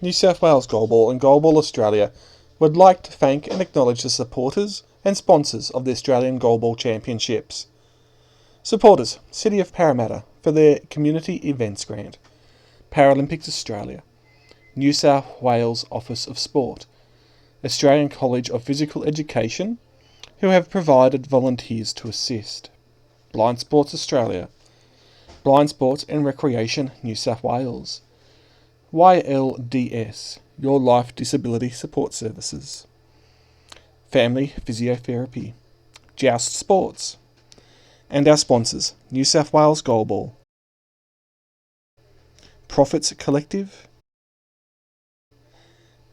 New South Wales Goalball and Goalball Australia would like to thank and acknowledge the supporters and sponsors of the Australian Goalball Championships. Supporters: City of Parramatta for their Community Events Grant, Paralympics Australia, New South Wales Office of Sport, Australian College of Physical Education, who have provided volunteers to assist, Blind Sports Australia, Blind Sports and Recreation New South Wales, YLDS, Your Life Disability Support Services, Family Physiotherapy, Joust Sports, and our sponsors, New South Wales Goalball, Profits Collective,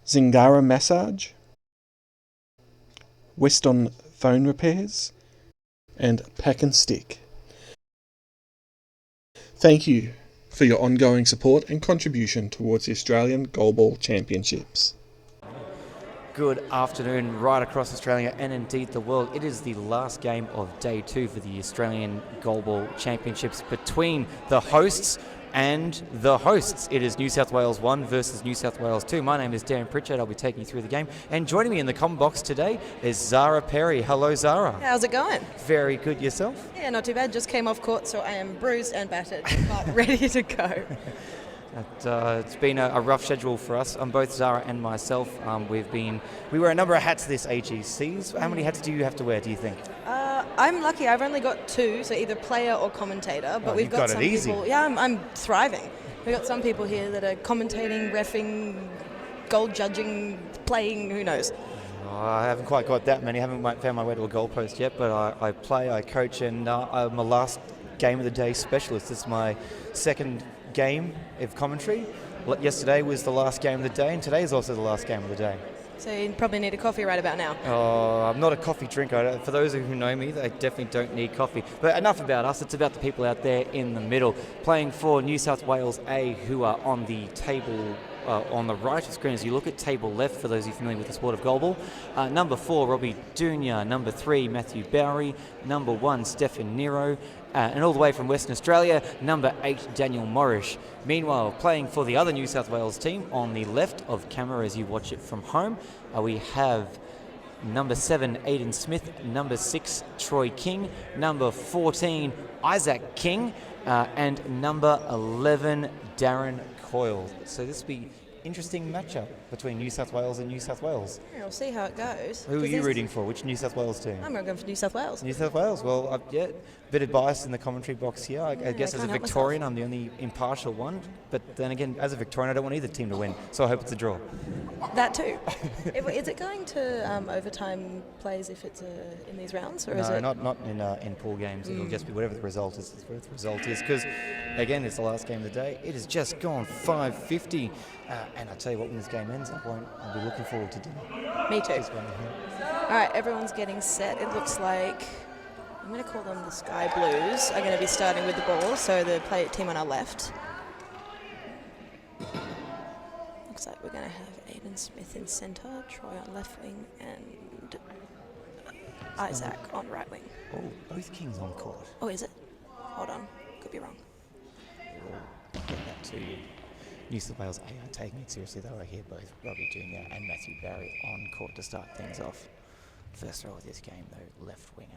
Zingara Massage, Weston Phone Repairs, and Pack and Stick. Thank you for your ongoing support and contribution towards the Australian Goalball Championships. Good afternoon right across Australia and indeed the world. It is the last game of Day 2 for the Australian Goalball Championships between the hosts and the hosts. It is New South Wales 1 versus New South Wales 2. My name is Darren Pritchard. I'll be taking you through the game. And joining me in the comment box today is Zara Perry. Hello, Zara. How's it going? Very good. Yourself? Yeah, not too bad. Just came off court, so I am bruised and battered, but ready to go. It's been a rough schedule for us. Both Zara and myself. We wear a number of hats this AGCs. How many hats do you have to wear, do you think? I'm lucky. I've only got 2, so either player or commentator. But we've got some people. Yeah, I'm thriving. We've got some people here that are commentating, reffing, goal judging, playing. Who knows? I haven't quite got that many. I haven't found my way to a goalpost yet. But I play, I coach, and I'm a last game of the day specialist. This is my second game of commentary. Yesterday was the last game of the day, and today is also the last game of the day. So you probably need a coffee right about now. I'm not a coffee drinker. For those who know me, they definitely don't need coffee. But enough about us. It's about the people out there in the middle. Playing for New South Wales A, who are on the table on the right of the screen as you look at table left, for those of you familiar with the sport of goalball. Number 4, Robbie Dunya. Number 3, Matthew Bowery. Number 1, Stefan Nero. And all the way from Western Australia, number 8, Daniel Morrish. Meanwhile, playing for the other New South Wales team on the left of camera as you watch it from home, we have number 7, Aidan Smith, number 6, Troy King, number 14, Isaac King, and number 11, Darren Coyle. So this will be interesting matchup between New South Wales and New South Wales. Yeah, we'll see how it goes. Who are you rooting for? Which New South Wales team? I'm going to go for New South Wales. New South Wales. Well, yeah, bit of bias in the commentary box here. I guess as a Victorian, I'm the only impartial one. But then again, as a Victorian, I don't want either team to win. So I hope it's a draw. That too. Is it going to overtime plays if it's in these rounds? Or no, is it? not in pool games. It'll just be whatever the result is. Because, again, it's the last game of the day. It has just gone 5:50. And I tell you what, when this game ends, I'll be looking forward to dinner. Me too. All right, everyone's getting set. It looks like, I'm going to call them the Sky Blues, are going to be starting with the ball, so the team on our left. Looks like we're going to have Aidan Smith in centre, Troy on left wing, and Isaac on right wing. Oh, both Kings on court. Oh, is it? Hold on. Could be wrong. Get that to you. New South Wales A aren't taking it seriously though. I hear both Robbie Jr. and Matthew Barry on court to start things off. First row of this game though, left winger.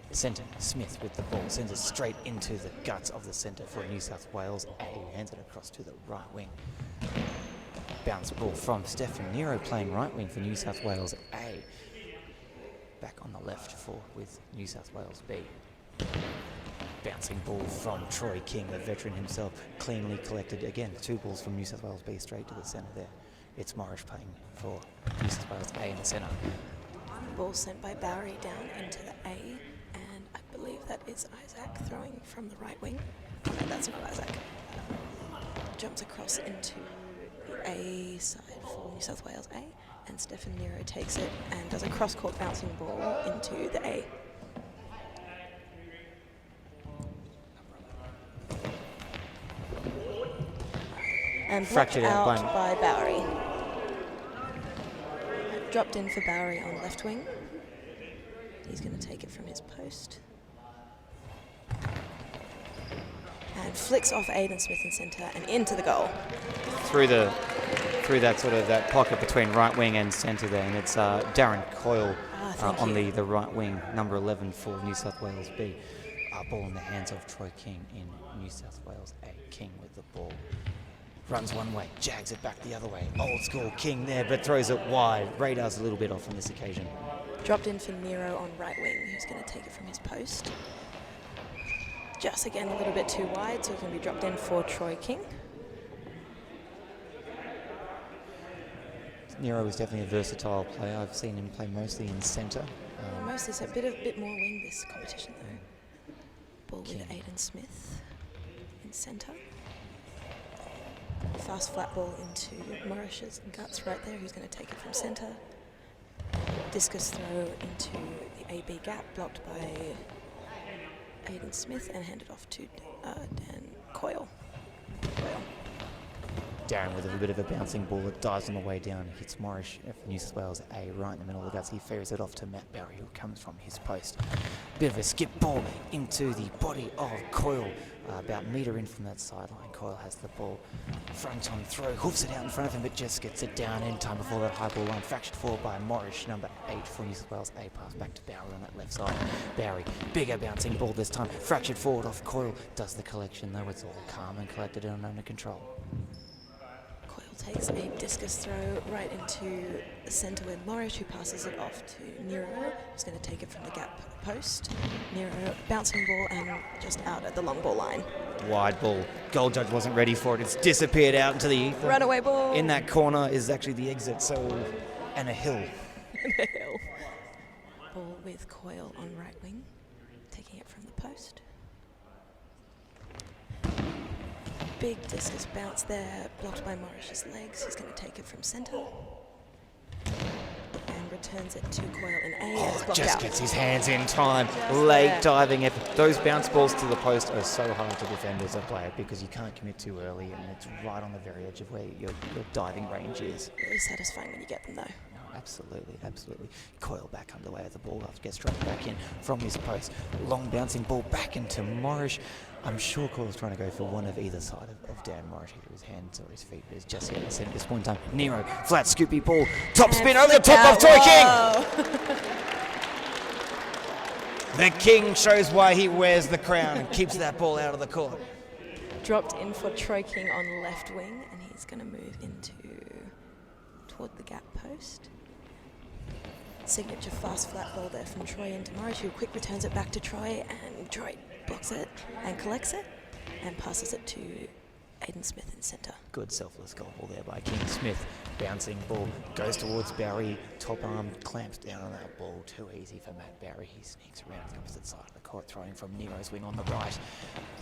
Centre, Smith with the ball, sends it straight into the guts of the centre for New South Wales A, who hands it across to the right wing. Bounce ball from Stefan Nero playing right wing for New South Wales A. Back on the left with New South Wales B. Bouncing ball from Troy King, the veteran himself, cleanly collected. Again, 2 balls from New South Wales B straight to the centre there. It's Morrish playing for New South Wales A in the centre. Ball sent by Bowery down into the A, and I believe that is Isaac throwing from the right wing. Oh, no, that's not Isaac. Jumps across into the A side for New South Wales A, and Stefan Nero takes it and does a cross-court bouncing ball into the A. And fractured out out by Bowery. Dropped in for Bowery on left wing. He's going to take it from his post. And and flicks off Aiden Smith in centre and into the goal. Through that sort of that pocket between right wing and centre there, and it's Darren Coyle on the right wing, number 11 for New South Wales B. Ball in the hands of Troy King in New South Wales A. King with the ball. Runs one way, jags it back the other way. Old school King there, but throws it wide. Radar's a little bit off on this occasion. Dropped in for Nero on right wing, who's going to take it from his post. Just again a little bit too wide, so it's going to be dropped in for Troy King. Nero is definitely a versatile player. I've seen him play mostly in centre. Mostly, so a bit more wing this competition though. Ball with Aiden Smith in centre. Fast flat ball into Morris's guts right there, who's going to take it from centre. Discus throw into the AB gap, blocked by Aiden Smith and handed off to Dan Coyle. Darren with a bit of a bouncing ball that dives on the way down, hits Morris for New South Wales A right in the middle of the guts. He ferries it off to Matt Barry, who comes from his post. Bit of a skip ball into the body of Coyle, about a metre in from that sideline. Coyle has the ball, front on throw, hoofs it out in front of him, but just gets it down in time before that high ball line. Fractured forward by Morris, number 8 for New South Wales A. Pass back to Barry on that left side. Barry, bigger bouncing ball this time, fractured forward off Coyle. Does the collection though, it's all calm and collected and under control. Takes a discus throw right into the centre with Morris, who passes it off to Nero, who's going to take it from the gap post. Nero, bouncing ball and just out at the long ball line. Wide ball. Goal judge wasn't ready for it. It's disappeared out into the ether. Runaway ball. In that corner is actually the exit, and a hill. A hill. Ball with Coyle on right wing, taking it from the post. Big discus bounce there, blocked by Morris's legs. He's going to take it from centre and returns it to Coyle in A. And it's just out. Gets his hands in time. Late diving effort. Those bounce balls to the post are so hard to defend as a player because you can't commit too early, and it's right on the very edge of where your diving range is. Really satisfying when you get them though. Absolutely, absolutely. Coyle back underway at the ball after gets straight back in from his post. Long bouncing ball back into Morris. I'm sure Coyle's trying to go for one of either side of Dan Morris, either his hands or his feet, but it's just yet at this point in time. Nero, flat scoopy ball, top spin over the top of Troy King! The King shows why he wears the crown and keeps that ball out of the court. Dropped in for Troy King on left wing, and he's going to move toward the gap post. Signature fast flat ball there from Troy into Morris, who quick returns it back to Troy, and Troy blocks it and collects it and passes it to Aiden Smith in centre. Good selfless goal ball there by King. Smith, bouncing ball, goes towards Barry, top arm, clamps down on that ball. Too easy for Matt Barry. He sneaks around the opposite side of the court, throwing from Nero's wing on the right.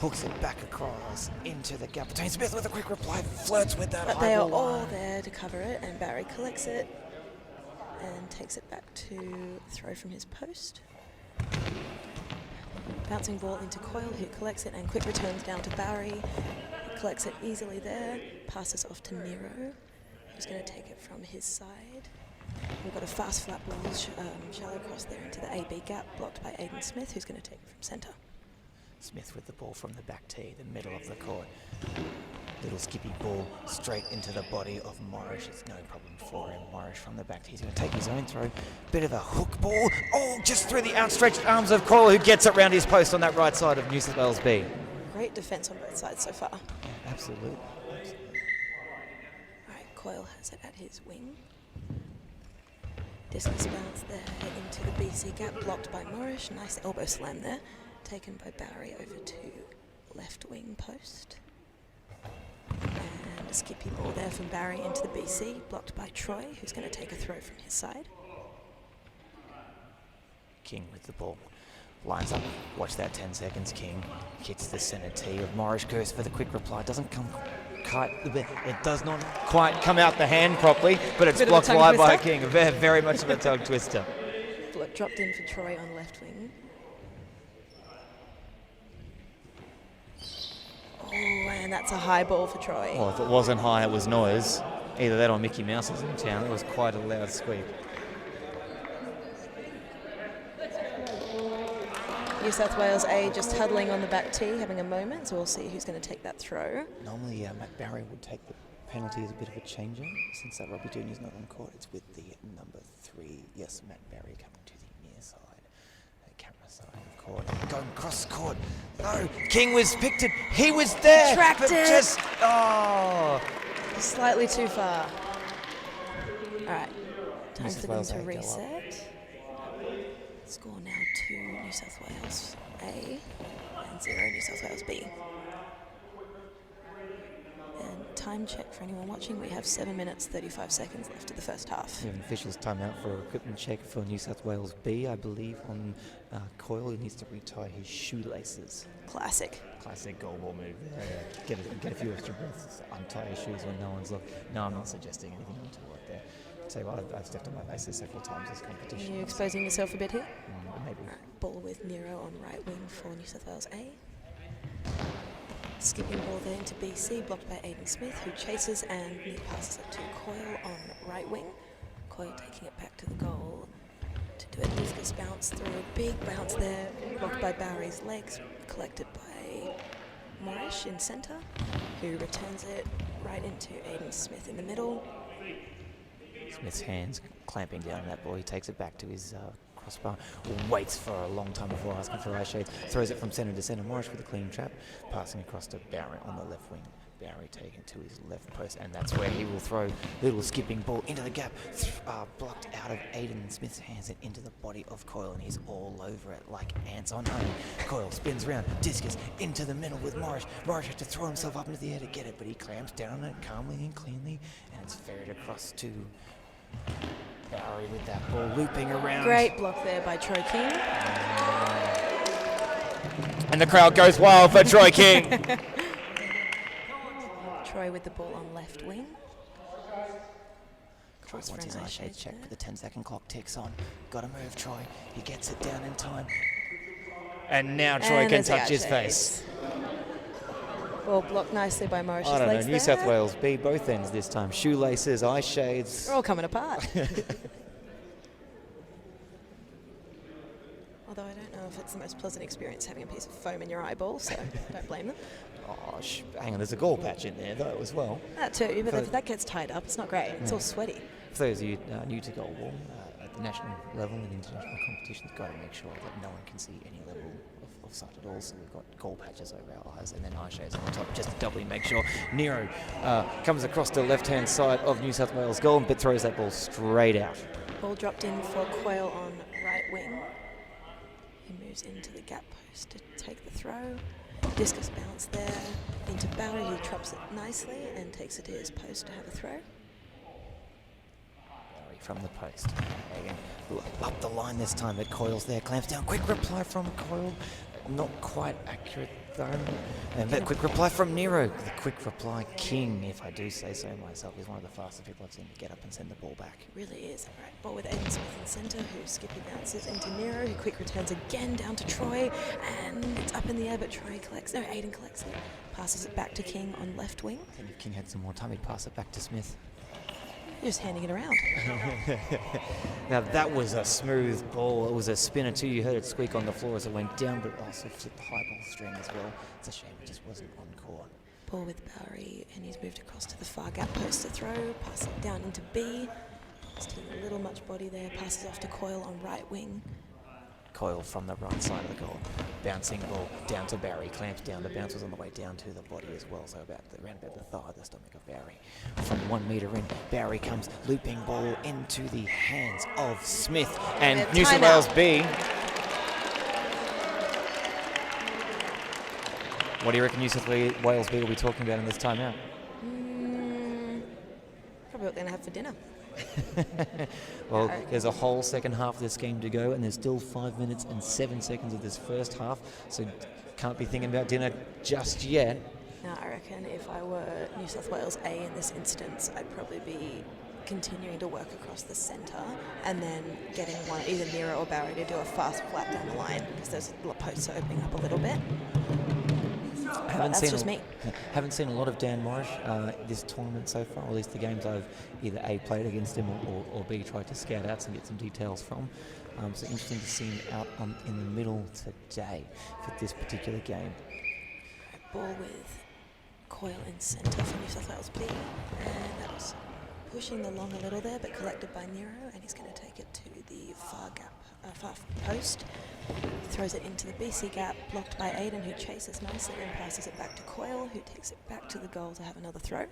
Hooks it back across into the gap between Smith with a quick reply, flirts with that But they high are ball all line. there to cover it, and Barry collects it and takes it back to throw from his post. Bouncing ball into Coyle, who collects it and quick returns down to Barry. He collects it easily there, passes off to Nero, who's going to take it from his side. We've got a fast flat ball, shallow cross there into the AB gap, blocked by Aiden Smith, who's going to take it from centre. Smith with the ball from the back tee, the middle of the court. Little skippy ball straight into the body of Morris. It's no problem for him. Morris from the back tee. He's going to take his own throw. Bit of a hook ball. Oh, just through the outstretched arms of Coyle, who gets it round his post on that right side of New South Wales B. Great defence on both sides so far. Yeah, absolutely. Alright, Coyle has it at his wing. Discus bounce there into the BC gap, blocked by Morris. Nice elbow slam there. Taken by Barry over to left wing post. And a skippy ball there from Barry into the BC, blocked by Troy, who's going to take a throw from his side. King with the ball. Lines up. Watch that 10 seconds. King hits the centre tee of Morris. Goes for the quick reply. Doesn't come quite. It does not quite come out the hand properly, but it's blocked wide by King. Very much of a tongue twister. Dropped in for Troy on left wing. Oh, and that's a high ball for Troy. Well, if it wasn't high, it was noise. Either that or Mickey Mouse is in town. It was quite a loud squeak. New South Wales A just huddling on the back tee, having a moment, so we'll see who's going to take that throw. Normally, Matt Barry would take the penalty as a bit of a changer. Since that Robbie Jr.'s not on court, it's with the number 3. Yes, Matt Barry coming to the near side, the camera side of court. Going cross court. No, King was picked it. He was there. Tracked but it. Just, oh. Slightly too far. All right, time New South for them Wales to A go up. reset. Score now 2 New South Wales A and 0 New South Wales B. And time check for anyone watching, we have 7 minutes 35 seconds left of the first half. We have an official's timeout for equipment check for New South Wales B, I believe, on Coyle. He needs to retie his shoelaces. Classic. Classic goalball move there. Get a few extra breaths, untie your shoes when no one's looking. No, I'm not suggesting anything untoward there. So I've stepped on my bases several times this competition. Are you exposing yourself a bit here? Maybe. Right, ball with Nero on right wing for New South Wales A. Skipping ball there into BC, blocked by Aiden Smith, who chases and passes it to Coyle on right wing. Coyle taking it back to the goal to do a discus bounce through a big bounce there, blocked by Bowery's legs, collected by Moorish in centre, who returns it right into Aiden Smith in the middle. Smith's hands clamping down on that ball. He takes it back to his crossbar, waits for a long time before asking for eye shades, throws it from centre to centre. Morris with a clean trap, passing across to Barry on the left wing. Barry taken to his left post, and that's where he will throw little skipping ball into the gap, blocked out of Aiden Smith's hands and into the body of Coyle, and he's all over it like ants on honey. Coyle spins round, discus into the middle with Morris. Morris has to throw himself up into the air to get it, but he clamps down on it calmly and cleanly, and it's ferried across to Barry with that ball looping around. Great block there by Troy King. And the crowd goes wild for Troy King. Troy with the ball on left wing. Troy Cross wants his for an eye eye shade shade check, there. but the 10-second clock ticks on. Got to move, Troy. He gets it down in time. And now Troy And can there's the touch eye his shades. face. Ball blocked nicely by Morris's I don't know, legs New there. South Wales B, both ends this time. Shoelaces, eye shades. They're all coming apart. Although I don't know if it's the most pleasant experience having a piece of foam in your eyeball, so don't blame them. Oh, hang on, there's a gall patch in there though as well. That too, but So- if that gets tied up, it's not great. It's all sweaty. For those of you new to goalball, at the national level and international competitions, got to make sure that no one can see any level of sight at all. So we've got goal patches over our eyes and then eye shades on the top, just to doubly make sure. Nero comes across the left-hand side of New South Wales goal, but throws that ball straight out. Ball dropped in for Coyle on right wing. He moves into the gap post to take the throw. Discus bounce there into Bowery, who traps it nicely and takes it to his post to have a throw. From the post. Again, up the line this time, but Coyle's there. Clamps down. Quick reply from Coyle. Not quite accurate though. And that quick reply from Nero. The quick reply king, if I do say so myself. He's one of the fastest people I've seen to get up and send the ball back. It really is. Right, ball with Aiden Smith in centre, who skippy bounces into Nero, who quick returns again down to Troy, and it's up in the air, but Aiden collects it. Passes it back to King on left wing. I think if King had some more time, he'd pass it back to Smith. Just handing it around. Now that was a smooth ball. It was a spinner too. You heard it squeak on the floor as it went down, but also flipped the high ball string as well. It's a shame it just wasn't on court. Ball with Bowery, and he's moved across to the far gap post to throw. Pass it down into B. Still a little much body there. Passes off to Coyle on right wing. Coyle from the right side of the goal. Bouncing ball down to Barry. Clamps down. The bounce was on the way down to the body as well, so around about the thigh, the stomach of Barry. From 1 metre in, Barry comes looping ball into the hands of Smith. And New South Wales B. What do you reckon New South Wales B will be talking about in this timeout? Probably what they're going to have for dinner. Well, there's a whole second half of this game to go, and there's still 5 minutes and 7 seconds of this first half, so can't be thinking about dinner just yet. Now, I reckon if I were New South Wales A in this instance, I'd probably be continuing to work across the centre and then getting one, either Nero or Barry, to do a fast flat down the line, because those posts are opening up a little bit. That's just me. Haven't seen a lot of Dan Morris this tournament so far, or at least the games I've either A, played against him or B, tried to scout out and get some details from. So interesting to see him out in the middle today for this particular game. Ball with Coyle in centre for New South Wales B, and that was pushing the long a little there, but collected by Nero, and he's going to take it to the far post. Throws it into the BC gap, blocked by Aiden, who chases nicely and passes it back to Coyle, who takes it back to the goal to have another throw.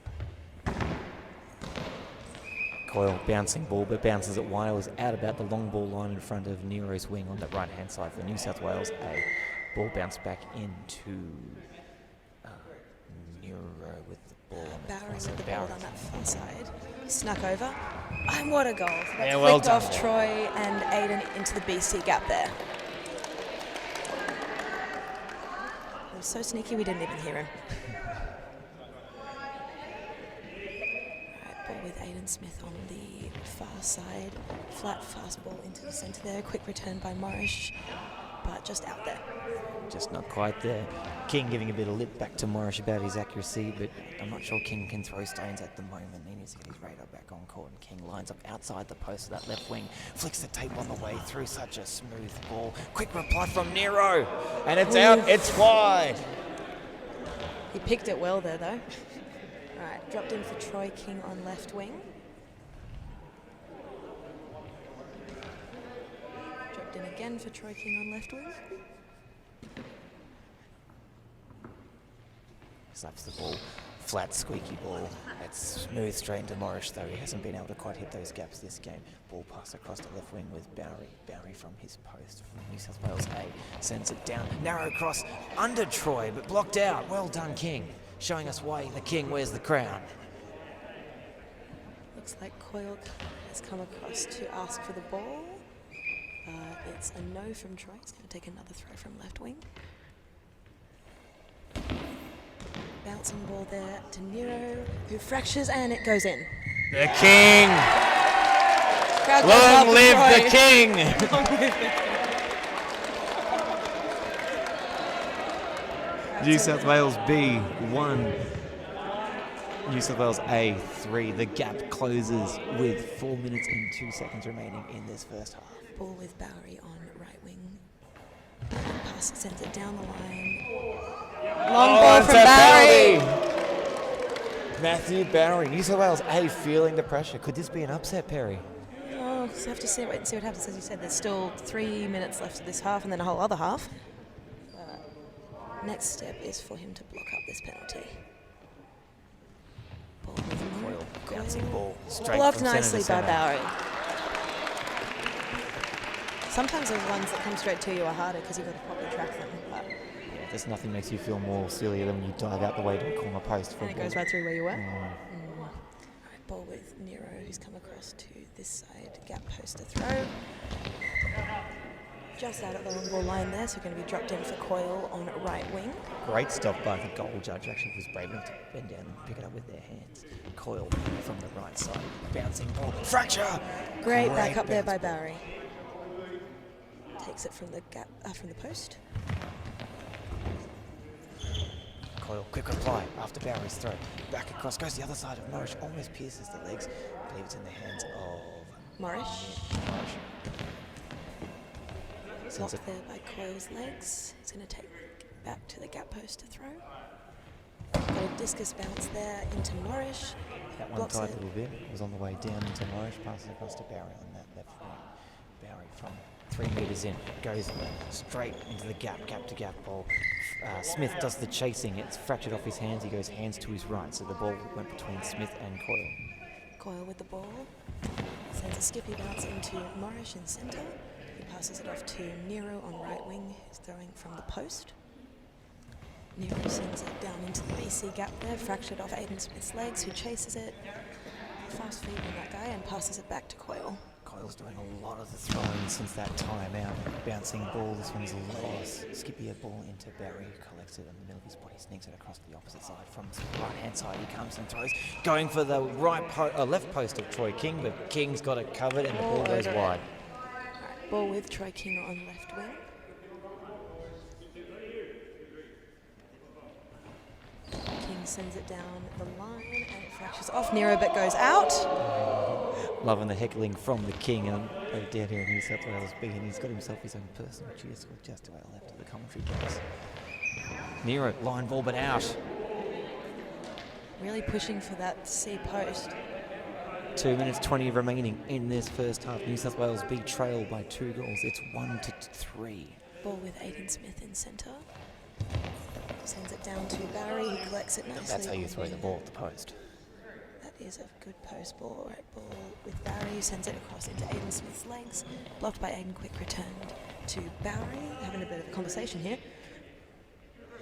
Coyle bouncing ball, but bounces it wide. It was out about the long ball line in front of Nero's wing on the right-hand side for New South Wales A. Ball bounced back into Nero with the ball. Barry with the ball on that far side. Snuck over. And what a goal. So that's well flicked done. off Troy and Aiden into the BC gap there. It was so sneaky we didn't even hear him. Alright, ball with Aiden Smith on the far side. Flat fast ball into the centre there. Quick return by Morris, but just out there. Just not quite there. King giving a bit of lip back to Morris about his accuracy, but I'm not sure King can throw stones at the moment. He needs to get his radar back on court, and King lines up outside the post of that left wing, flicks the tape on the way through. Such a smooth ball. Quick reply from Nero, and it's out, it's wide. He picked it well there though. Alright, dropped in for Troy King on left wing. Dropped in again for Troy King on left wing. Slaps the ball, flat, squeaky ball. It's smooth straight into Morris, though. He hasn't been able to quite hit those gaps this game. Ball pass across the left wing with Barry. Barry from his post from New South Wales A sends it down. Narrow cross under Troy, but blocked out. Well done, King. Showing us why the King wears the crown. Looks like Coyle has come across to ask for the ball. It's a no from Troy. He's going to take another throw from left wing. Bouncing ball there to Nero, who fractures, and it goes in. The King! Crowd goes Long wild for live Troy. the King! Long live the King. New South Wales B 1. New South Wales A 3. The gap closes with 4 minutes and 2 seconds remaining in this first half. Ball with Bowery on right wing. Pass sends it down the line. Long ball from Barry. Matthew Barry. New South Wales A feeling the pressure. Could this be an upset, Perry? Oh, so have to wait and see what happens. As you said, there's still 3 minutes left of this half and then a whole other half. Next step is for him to block up this penalty. Ball with Coyle, bouncing ball. Straight blocked from centre nicely to by centre. Bowery. Sometimes those ones that come straight to you are harder because you've got to properly track them. But Yeah, there's nothing makes you feel more sillier than when you dive out the way to a corner post for and a it ball. goes right through where you were. Mm. Alright, ball with Nero, who's come across to this side, gap post to throw. Just out at the long ball line there, so going to be dropped in for Coyle on right wing. Great stop by the goal judge. Actually was brave enough to bend down and pick it up with their hands. Coyle from the right side, bouncing ball, fracture. Great back up there bounce by ball. Barry. Takes it from the gap, from the post. Coyle, quick reply after Barry's throw. Back across, goes the other side of Morris, almost pierces the legs. I believe it's in the hands of Morris. Sends Blocked it there by Coyle's legs. He's going to take back to the gap post to throw. Got a discus bounce there into Morris. that one Blocks tight it. little bit. It was on the way down into Morris, passes across to Barry on that left wing. Barry from 3 metres in, goes straight into the gap to gap ball. Smith does the chasing, it's fractured off his hands, he goes hands to his right, so the ball went between Smith and Coyle. Coyle with the ball. Sends a skippy bounce into Morris in centre. He passes it off to Nero on right wing, who's throwing from the post. Nero sends it down into the BC gap there, fractured off Aiden Smith's legs, who chases it. Fast feed on that guy and passes it back to Coyle. Coyle's doing a lot of the throwing since that time out. Bouncing ball, this one's lost. Skippy a ball into Barry, who collects it in the middle of his body, sneaks it across the opposite side. From the right-hand side, he comes and throws, going for the left post of Troy King, but King's got it covered and the ball goes over it. wide. Alright, ball with Troy King on left wing. King sends it down the line and it fractures off Nero but goes out. Loving the heckling from the king and down here in New South Wales B, and he's got himself his own personal cheer squad just to our left of the commentary box. Nero, line ball but out. Really pushing for that C post. 2 minutes 20 remaining in this first half. New South Wales B trail by 2 goals. It's 1-3. Ball with Aiden Smith in centre. Sends it down to Barry, who collects it nicely. That's how you throw the ball at the post. That is a good post ball. Right ball with Barry, who sends it across into Aiden Smith's legs. Blocked by Aiden, quick returned to Barry. Having a bit of a conversation here.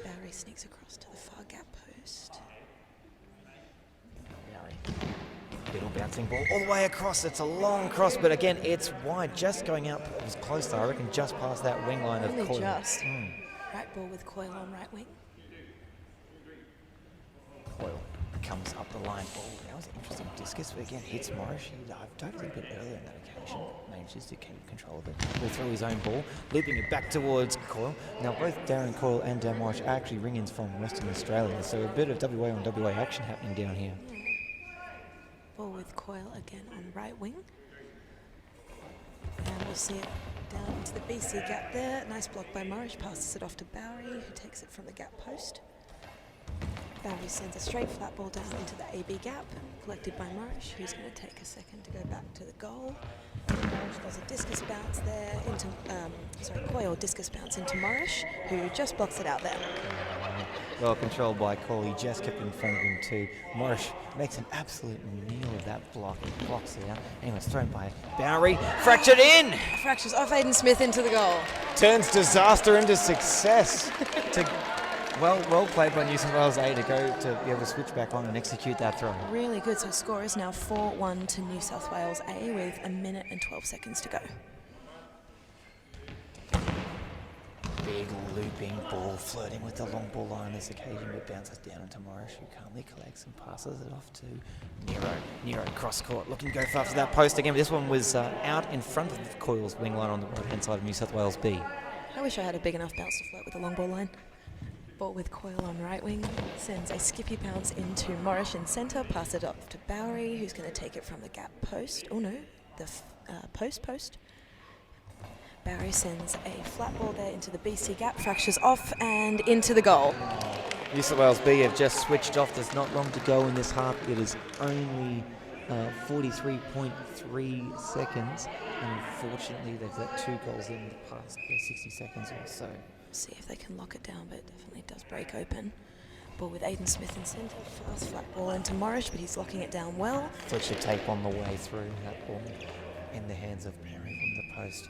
Barry sneaks across to the far gap post. Little bouncing ball all the way across. It's a long cross, but again, it's wide. Just going out. It was close, though. I reckon just past that wing line of Only Coyle. just. Right ball with Coyle on right wing. Coyle comes up the line. Oh, that was an interesting discus, but again, hits Morris. He dived a little bit earlier on that occasion. Manages to keep control of it. Will throw his own ball, looping it back towards Coyle. Now, both Darren Coyle and Dan Morris are actually ring-ins from Western Australia, so a bit of WA on WA action happening down here. Ball with Coyle again on right wing. And we'll see it down into the BC gap there. Nice block by Morris. Passes it off to Bowery, who takes it from the gap post. Bowery sends a straight flat ball down into the AB gap, collected by Morris, who's going to take a second to go back to the goal. Morris does a discus bounce there into, Coyle discus bounce into Morris, who just blocks it out there. Well controlled by Coyle. He just kept in front of him too. Morris makes an absolute meal of that block. He blocks it out. Anyway, it's thrown by Bowery. Fractured in! Fractures off Aiden Smith into the goal. Turns disaster into success. Well played by New South Wales A to go to be able to switch back on and execute that throw. Really good. So score is now 4-1 to New South Wales A with 1 minute and 12 seconds to go. Big looping ball, flirting with the long ball line this occasion, but bounces down into Morris, who calmly collects and passes it off to Nero. Nero cross court, looking to go far for that post again, but this one was out in front of Coyle's wing line on the right hand side of New South Wales B. I wish I had a big enough bounce to flirt with the long ball line. Ball with Coyle on right wing, sends a skippy bounce into Morris in centre, pass it off to Bowery, who's going to take it from the gap post. Oh no, the post. Bowery sends a flat ball there into the BC gap, fractures off and into the goal. New South Wales B have just switched off. There's not long to go in this half. It is only 43.3 seconds, and unfortunately they've let 2 goals in the past 60 seconds or so. See if they can lock it down, but it definitely does break open. Ball with Aiden Smith in centre, fast flat ball into Morris, but he's locking it down well. Fletcher tape on the way through, that ball in the hands of Perry from the post.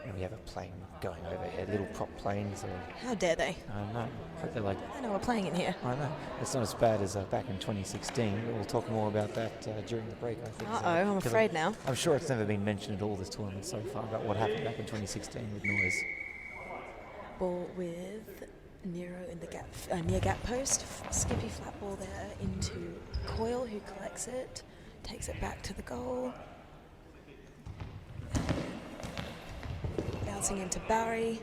And we have a plane going overhead, little prop planes. How dare they? I know. Hope they're like. I know we're playing in here. I know. It's not as bad as back in 2016. We'll talk more about that during the break, I think. I'm afraid now. I'm sure it's never been mentioned at all this tournament so far about what happened back in 2016 with noise. Ball with Nero in the gap, near gap post. Skippy flat ball there into Coyle, who collects it, takes it back to the goal. Bouncing into Bowery.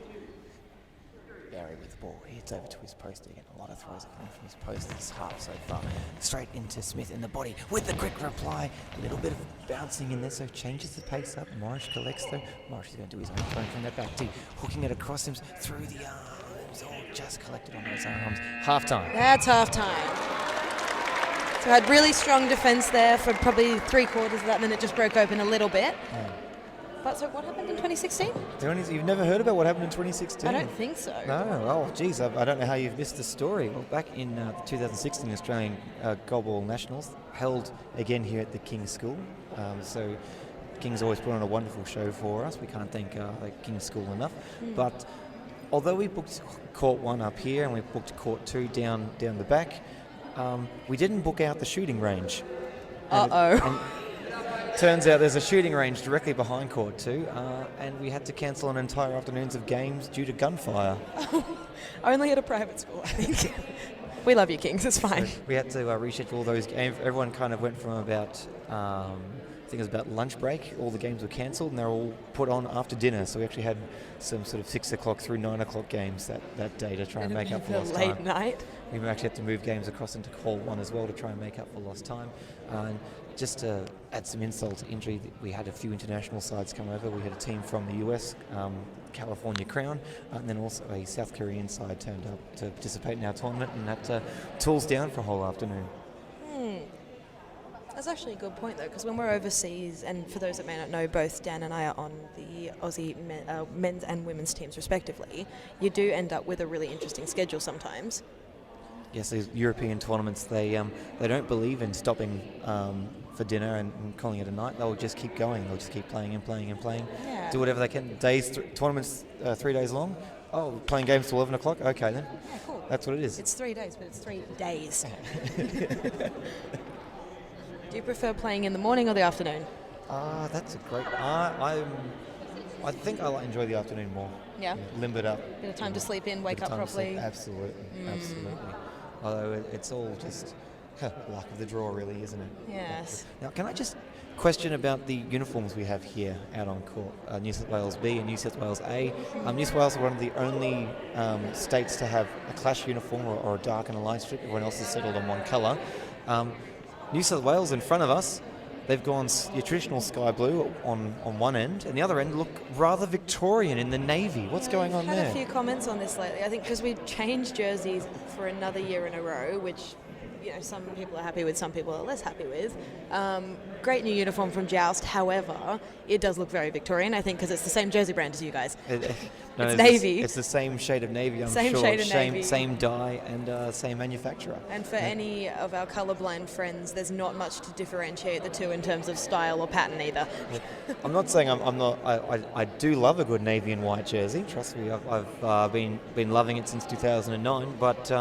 Bowery with the ball. He hits over to his post again. A lot of throws are coming from his post this half so far. Straight into Smith in the body with the quick reply. A little bit of bouncing in there, so changes the pace up. Morris collects though. Morris is going to do his own throw from that back tee, hooking it across him through the arms. Oh, just collected on those arms. Half time. That's half time. So had really strong defence there for probably 3/4 of that, and then it just broke open a little bit. But so what happened in 2016? You've never heard about what happened in 2016? I don't think so. No. Oh, geez. I don't know how you've missed the story. Well, back in the 2016 Australian Goalball Nationals, held again here at the King's School. So King's always put on a wonderful show for us. We can't thank the King's School enough. But although we booked Court 1 up here and we booked Court 2 down the back, we didn't book out the shooting range. Turns out there's a shooting range directly behind Court 2, and we had to cancel an entire afternoons of games due to gunfire. Only at a private school, I think. We love you, Kings. It's fine. So we had to reschedule those games. Everyone kind of went from about think it was about lunch break, all the games were cancelled and they're all put on after dinner. So we actually had some sort of 6 o'clock through 9 o'clock games that day to try and make up for lost time. Late night. We actually had to move games across into Hall 1 as well to try and make up for lost time. And just to add some insult to injury, we had a few international sides come over. We had a team from the US, California Crown, and then also a South Korean side turned up to participate in our tournament, and that tools down for a whole afternoon. That's actually a good point, though, because when we're overseas, and for those that may not know, both Dan and I are on the Aussie men's and women's teams respectively, you do end up with a really interesting schedule sometimes. Yes, these European tournaments, they don't believe in stopping for dinner and calling it a night. They'll just keep going. They'll just keep playing and playing and playing. Yeah. Do whatever they can. Tournaments 3 days long. Oh, playing games till 11 o'clock? Okay, then. Yeah, cool. That's what it is. It's 3 days, but it's 3 days. Do you prefer playing in the morning or the afternoon? That's a great... I think I enjoy the afternoon more. Yeah. Limbered up. Bit of time to sleep in, wake up properly. Absolutely. Although it's all just luck of the draw, really, isn't it? Yes. Now, can I just question about the uniforms we have here out on court? New South Wales B and New South Wales A. New South Wales are one of the only states to have a clash uniform or a dark and a light strip. Everyone else is settled on one colour. New South Wales in front of us, they've gone your traditional sky blue on one end, and the other end look rather Victorian in the navy. What's going on I've there? had a few comments on this lately. I think because we've changed jerseys for another year in a row, which some people are happy with, some people are less happy with. Great new uniform from Joust. However, it does look very Victorian, I think, because it's the same jersey brand as you guys. It's navy. It's the same shade of navy, I'm same sure. Shade of navy. Same dye and same manufacturer. And for any of our colourblind friends, there's not much to differentiate the two in terms of style or pattern either. I'm not saying I'm not. I do love a good navy and white jersey. Trust me, I've been loving it since 2009. But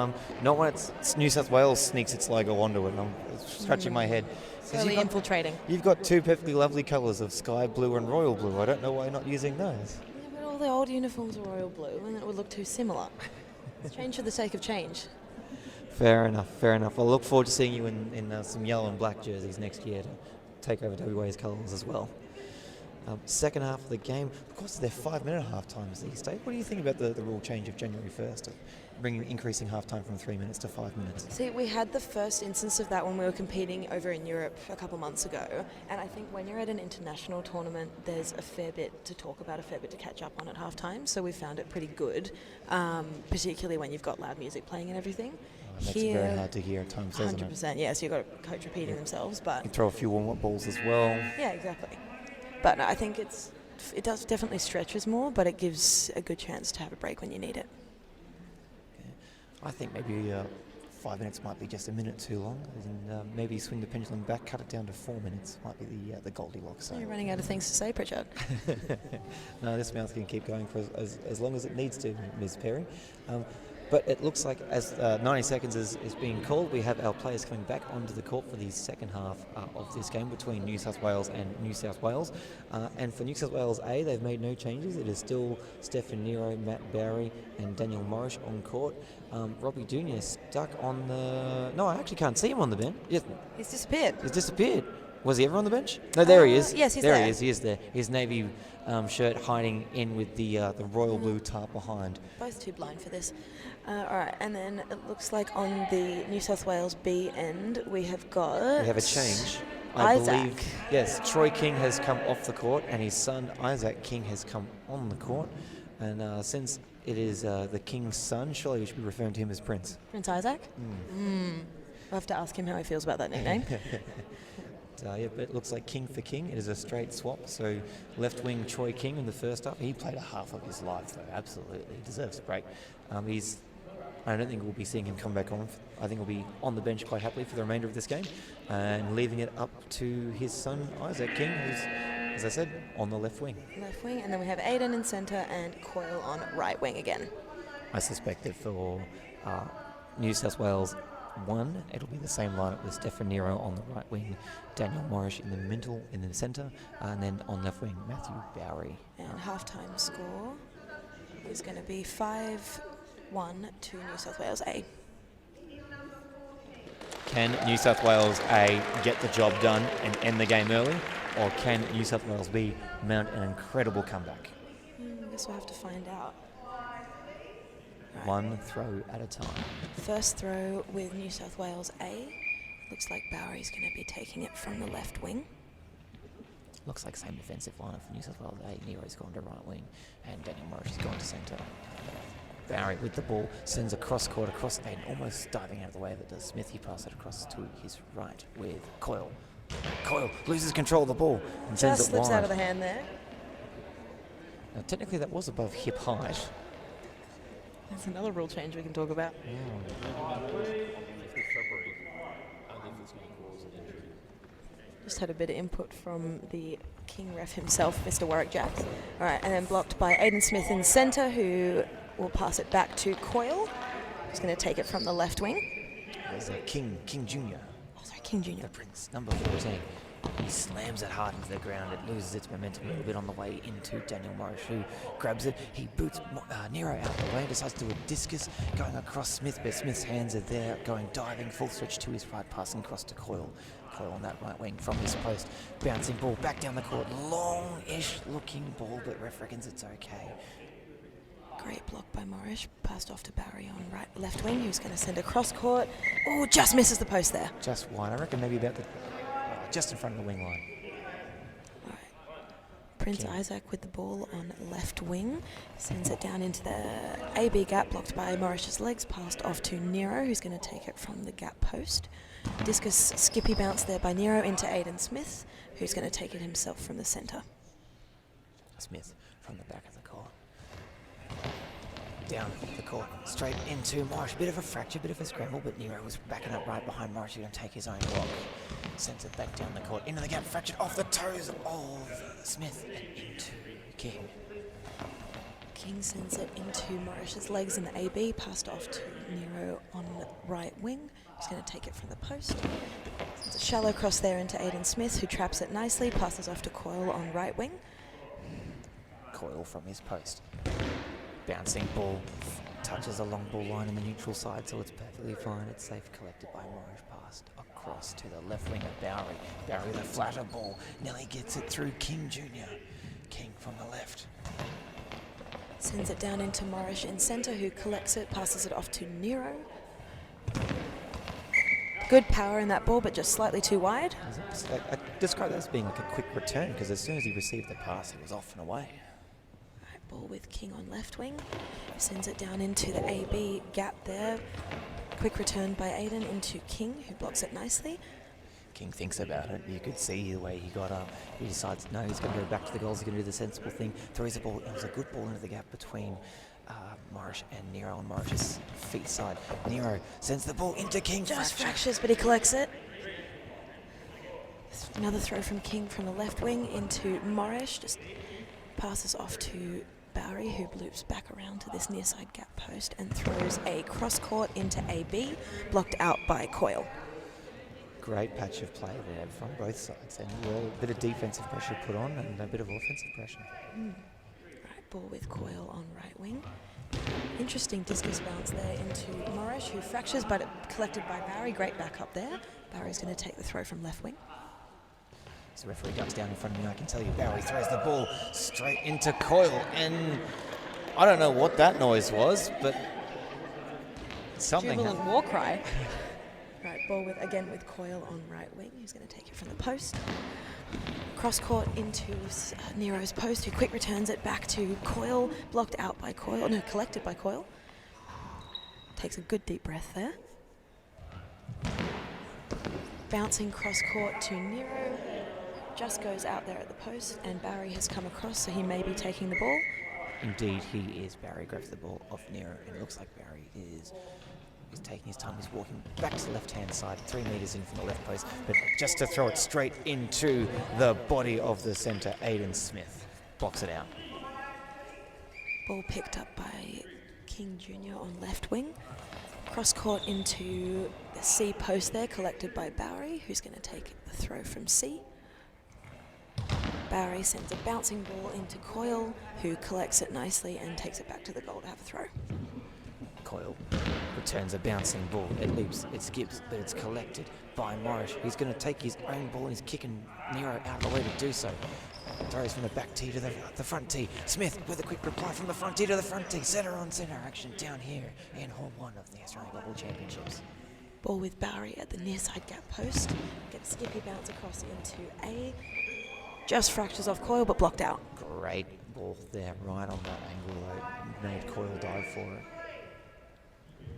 not when it's New South Wales sneaks its logo onto it. I'm scratching my head. Slowly infiltrating. You've got two perfectly lovely colours of sky blue and royal blue. I don't know why you're not using those. Yeah, but all the old uniforms are royal blue, and it would look too similar. It's change for the sake of change. Fair enough. I'll look forward to seeing you in some yellow and black jerseys next year to take over WA's colours as well. Second half of the game, of course, they're 5-minute half times these days. What do you think about the rule change of January 1st, increasing half time from 3 minutes to 5 minutes? See, we had the first instance of that when we were competing over in Europe a couple months ago, and I think when you're at an international tournament, there's a fair bit to talk about, a fair bit to catch up on at half time, so we found it pretty good, particularly when you've got loud music playing and everything. That's very hard to hear at times, doesn't it? 100%, yeah, so you've got a coach repeating themselves, but... You can throw a few warm-up balls as well. Yeah, exactly. But no, I think it does definitely stretch us more, but it gives a good chance to have a break when you need it. Okay. I think maybe 5 minutes might be just a minute too long, and maybe swing the pendulum back, cut it down to 4 minutes might be the Goldilocks zone. You're running out of things to say, Pritchard. No, this mouth can keep going for as long as it needs to, Ms. Perry. But it looks like as 90 seconds is being called, we have our players coming back onto the court for the second half of this game between New South Wales and New South Wales. And for New South Wales A, they've made no changes. It is still Stefan Nero, Matt Barry and Daniel Morris on court. Robbie Jr. is stuck on the... No, I actually can't see him on the bench. Yes. He's disappeared. He's disappeared. Was he ever on the bench? No, there he is. Yes, he's there. There he is. He is there. His navy shirt hiding in with the royal blue tarp behind. Both too blind for this. All right, and then it looks like on the New South Wales B end, we have got... We have a change. I believe, yes, Troy King has come off the court and his son Isaac King has come on the court. And since it is the King's son, surely we should be referring to him as Prince. Prince Isaac? I'll have to ask him how he feels about that nickname. Yeah, but it looks like king for king. It is a straight swap. So left wing Troy King in the first half. He played a half of his life, though. Absolutely. He deserves a break. I don't think we'll be seeing him come back on. I think he'll be on the bench quite happily for the remainder of this game and leaving it up to his son, Isaac King, who's, as I said, on the left wing. Left wing, and then we have Aiden in centre and Coyle on right wing again. I suspect that for New South Wales 1, it'll be the same lineup with Stefan Nero on the right wing, Daniel Morris in the middle, in the centre, and then on left wing, Matthew Bowery. And halftime score is going to be 5-1 to New South Wales A. Can New South Wales A get the job done and end the game early? or can New South Wales B mount an incredible comeback? Guess we'll have to find out. Right. One throw at a time. First throw with New South Wales A. Looks like Bowery's going to be taking it from the left wing. Looks like same defensive lineup for New South Wales A. Nero's gone to right wing, and Daniel Morris has gone to centre. Bowery with the ball sends a cross court across and almost diving out of the way of it does Smith. He passes it across to his right with Coyle. Coyle loses control of the ball and sends Just it slips wide. out of the hand there. Now, technically, that was above hip height. That's another rule change we can talk about. Just had a bit of input from the King ref himself, Mr. Warwick Jacks. All right, and then blocked by Aiden Smith in centre, who will pass it back to Coyle, who's going to take it from the left wing. There's a King Jr. Oh, sorry, King Jr. The Prince, number 14. He slams it hard into the ground. It loses its momentum a little bit on the way into Daniel Morris, who grabs it. He boots Nero out of the way, decides to do a discus going across Smith, but Smith's hands are there, going diving, full stretch to his right, passing across to Coyle. Coyle on that right wing from his post. Bouncing ball back down the court. Long-ish looking ball, but ref reckons it's okay. Great block by Morris. Passed off to Barry on left wing, who's going to send a cross court. Oh, just misses the post there. Just wide. I reckon maybe about the... just in front of the wing line. All right. Prince Isaac with the ball on left wing. Sends it down into the AB gap, blocked by Morris's legs. Passed off to Nero, who's going to take it from the gap post. Discus skippy bounce there by Nero into Aiden Smith, who's going to take it himself from the centre. Smith from the back of the court. Down the court, straight into Morris. Bit of a fracture, bit of a scramble, but Nero was backing up right behind Morris. He's going to take his own block. Sends it back down the court, into the gap, fractured off the toes of Smith and into King. King sends it into Morris's legs in the AB, passed off to Nero on the right wing. He's going to take it from the post. Sends a shallow cross there into Aiden Smith, who traps it nicely, passes off to Coyle on right wing. Coyle from his post. Bouncing ball, touches a long ball line in the neutral side, so it's perfectly fine. It's safe, collected by Morris, passed across to the left wing of Bowery. Bowery with a flatter ball, nearly gets it through King Jr. King from the left. Sends it down into Morris in centre, who collects it, passes it off to Nero. Good power in that ball, but just slightly too wide. I describe that as being like a quick return, because as soon as he received the pass, he was off and away. Right, ball with King on left wing. Sends it down into the AB gap there. Quick return by Aiden into King, who blocks it nicely. King thinks about it. You could see the way he got up. He decides, no, he's going to go back to the goals. He's going to do the sensible thing. Throws the ball. It was a good ball into the gap between Morris and Nero on Morris's feet side. Nero sends the ball into King. Just fractures, but he collects it. Another throw from King from the left wing into Morris. Just passes off to Bowery, who loops back around to this near side gap post and throws a cross court into AB, blocked out by Coyle. Great patch of play there from both sides, and a bit of defensive pressure put on and a bit of offensive pressure. Right, ball with Coyle on right wing. Interesting discus bounce there into Morris, who fractures, but collected by Barry. Great back up there. Barry's going to take the throw from left wing. As the referee ducks down in front of me, I can tell you Barry throws the ball straight into Coyle, and I don't know what that noise was, but something Jubilant war cry. Right, ball with Coyle on right wing, who's going to take it from the post. Cross court into Nero's post, who quick returns it back to Coyle, blocked out by Coyle, no, collected by Coyle. Takes a good deep breath there. Bouncing cross court to Nero, just goes out there at the post, and Barry has come across, so he may be taking the ball. Indeed, he is. Barry grabs the ball off Nero, and it looks like Barry is taking his time. He's walking back to the left-hand side, 3 meters in from the left post, but just to throw it straight into the body of the centre, Aiden Smith blocks it out. Ball picked up by King Jr. on left wing. Cross court into the C post there, collected by Bowery, who's going to take the throw from C. Bowery sends a bouncing ball into Coyle, who collects it nicely and takes it back to the goal to have a throw. Coyle returns a bouncing ball. It leaps, it skips, but it's collected by Morris. He's going to take his own ball and he's kicking Nero out of the way to do so. Throws from the back tee to the front tee. Smith with a quick reply from the front tee to the front tee. Centre on centre action down here in Hall 1 of the Australian Global Championships. Ball with Bowery at the near side gap post. Gets skippy bounce across into A. Just fractures off Coyle, but blocked out. Great ball there, right on that angle though. Made Coyle dive for it.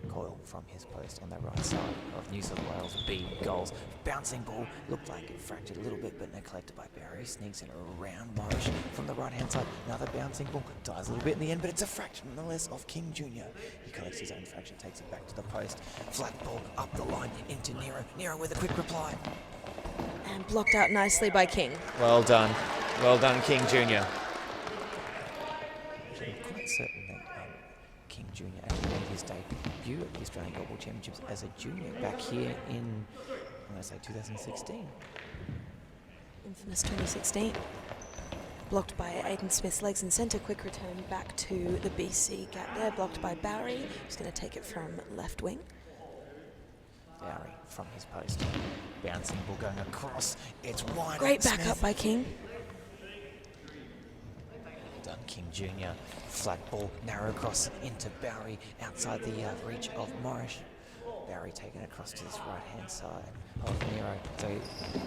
Coyle from his post on the right side of New South Wales B goals. Bouncing ball, looked like it fractured a little bit, but collected by Barry. Sneaks in around Morris from the right hand side. Another bouncing ball, dies a little bit in the end, but it's a fraction nonetheless of King Jr. He collects his own fraction, takes it back to the post. Flat ball up the line into Nero. Nero with a quick reply. And blocked out nicely by King. Well done, King Jr. I'm quite certain that King Jr. actually made his debut at the Australian Global Championships as a junior back here in, I'm going to say 2016. Infamous 2016. Blocked by Aiden Smith's legs in centre. Quick return back to the BC gap there. Blocked by Bowery, who's going to take it from left wing. Bowery from his post. Bouncing ball going across. It's wide. Great backup by King. Done King Jr. Flat ball, narrow cross into Bowery outside the reach of Morris. Bowery taken across to this right-hand side of Nero. So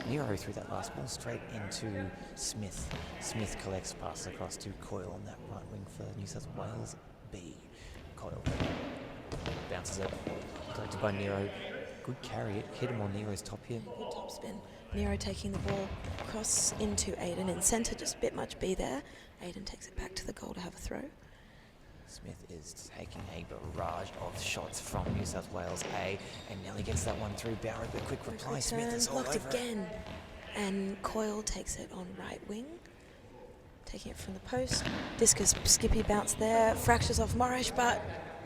Nero threw that last ball straight into Smith. Smith collects, passes across to Coyle on that right wing for New South Wales B. Coyle bounces it, collected by Nero. Good carry, it hit him on Nero's top here. Good top spin. Nero taking the ball across into Aiden in centre, just a bit much B there. Aiden takes it back to the goal to have a throw. Smith is taking a barrage of shots from New South Wales A and nearly gets that one through Bowery, but quick reply. Smith is all blocked over again. And Coyle takes it on right wing. Taking it from the post. Discus skippy bounce there. Fractures off Morris, but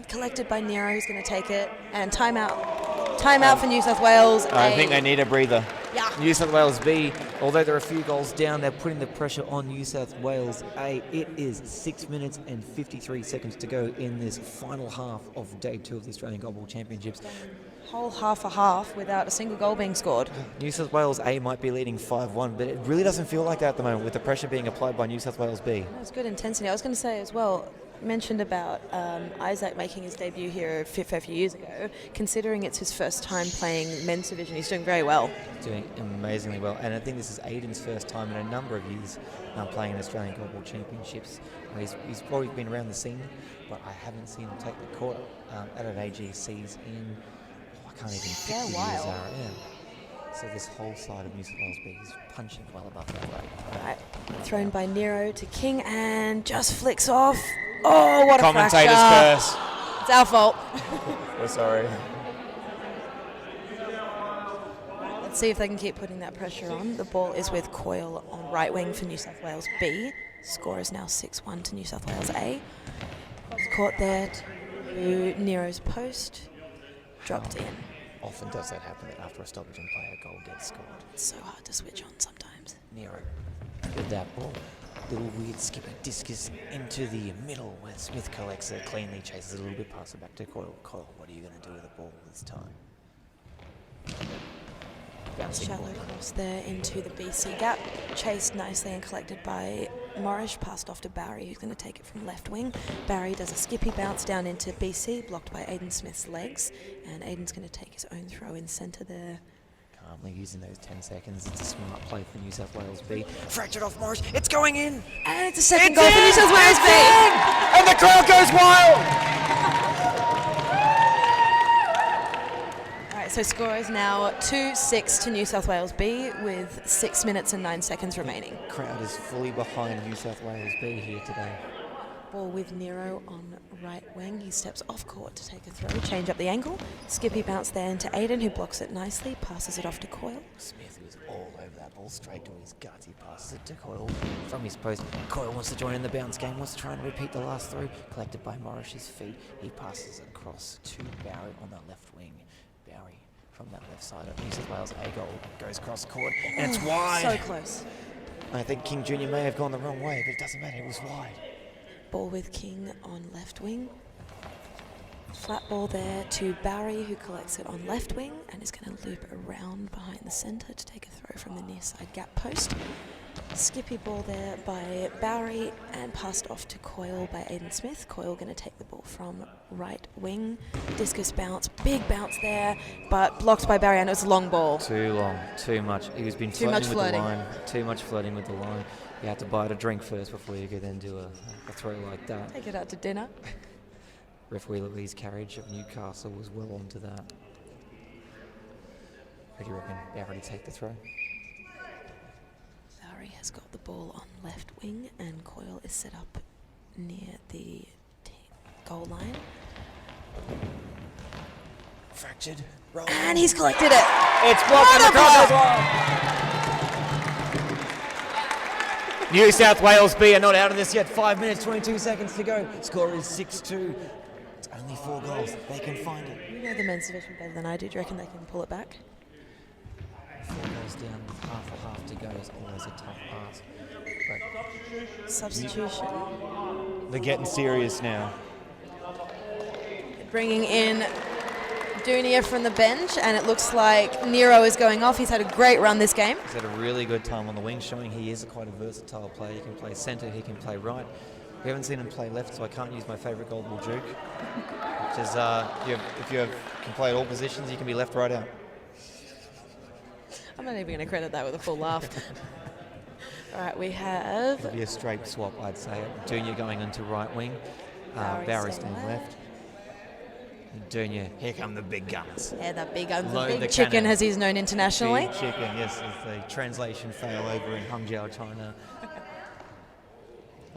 collected by Nero, who's going to take it. And timeout. Timeout for New South Wales. I think they need a breather. Yeah. New South Wales B, although there are a few goals down, they're putting the pressure on New South Wales A. It is 6 minutes and 53 seconds to go in this final half of day 2 of the Australian Global Championships. Whole half a half without a single goal being scored. New South Wales A might be leading 5-1, but it really doesn't feel like that at the moment with the pressure being applied by New South Wales B. That's good intensity. I was going to say as well, mentioned about Isaac making his debut here a few years ago. Considering it's his first time playing men's division, he's doing very well. Doing amazingly well, and I think this is Aiden's first time in a number of years playing in Australian Global Championships. He's probably been around the scene, but I haven't seen him take the court at an AGCs in, I can't even pick the years are. Yeah. So this whole side of New South Wales B is punching well above that rate. Right. Thrown by Nero to King and just flicks off. Oh, what a Commentator's fracture. curse. It's our fault. We're sorry. Let's see if they can keep putting that pressure on. The ball is with Coyle on right wing for New South Wales B. Score is now 6-1 to New South Wales A. Caught there to Nero's post. Dropped in. Often does that happen that after a stoppage and play, a goal gets scored. It's so hard to switch on sometimes. Nero with that ball. Little weird skippy discus into the middle where Smith collects it, cleanly chases it a little bit, passes it back to Coyle. Coyle, what are you going to do with the ball this time? Bouncing Shallow ball. cross there into the BC gap. Chased nicely and collected by Morris. Passed off to Barry, who's going to take it from left wing. Barry does a skippy bounce down into BC, blocked by Aiden Smith's legs. And Aiden's going to take his own throw in centre there. Calmly using those 10 seconds. It's a smart play for New South Wales B. Fractured off Morris. It's going in. And it's a second goal for New South Wales B. And the crowd goes wild. All right, so score is now 2-6 to New South Wales B with 6 minutes and 9 seconds remaining. Crowd is fully behind New South Wales B here today. Ball with Nero on right wing. He steps off court to take a throw, change up the angle. Skippy bounce there into Aiden, who blocks it nicely, passes it off to Coyle. Smith, who is all over that ball, straight to his guts. He passes it to Coyle from his post. Coyle wants to join in the bounce game, wants to try and repeat the last throw. Collected by Morris's feet. He passes across to Bowery on the left wing. Bowery from that left side of New South Wales A goal goes cross court, and it's wide. So close. I think King Jr. may have gone the wrong way, but it doesn't matter. It was wide. Ball with King on left wing. Flat ball there to Barry, who collects it on left wing and is going to loop around behind the centre to take a throw from the near side gap post. Skippy ball there by Barry and passed off to Coyle by Aiden Smith. Coyle going to take the ball from right wing. Discus bounce, big bounce there, but blocked by Barry, and it was a long ball. Too long, too much. He was been Too much flirting with flirting. the line. Too much flirting with the line. You had to buy it a drink first before you could then do a throw like that. Take it out to dinner. Referee Louise Carriage of Newcastle was well onto that. Who do you reckon? Barry to take the throw? Barry has got the ball on left wing, and Coyle is set up near the goal line. Fractured. Roll. And he's collected it. It's blocked and the cross as well. New South Wales B are not out of this yet. 5 minutes, 22 seconds to go. Score is 6-2. It's only 4 goals. They can find it. You know the men's division better than I do. Do you reckon they can pull it back? 4 goals down with half to go is always a tough pass. But Substitution. they're getting serious now. Bringing in Dunia from the bench, and it looks like Nero is going off. He's had a great run this game. He's had a really good time on the wing, showing he is quite a versatile player. He can play centre, he can play right. We haven't seen him play left, so I can't use my favourite gold ball juke, which is if you can play at all positions, you can be left, right, out. I'm not even going to credit that with a full laugh. All right, we have It'll be a straight swap, I'd say. Dunya going into right wing, Barry staying left. And Dunya, here come the big guns. the big Load the chicken, cannon. as he's known internationally. Big chicken, yes, is the translation fail over in Hangzhou, China.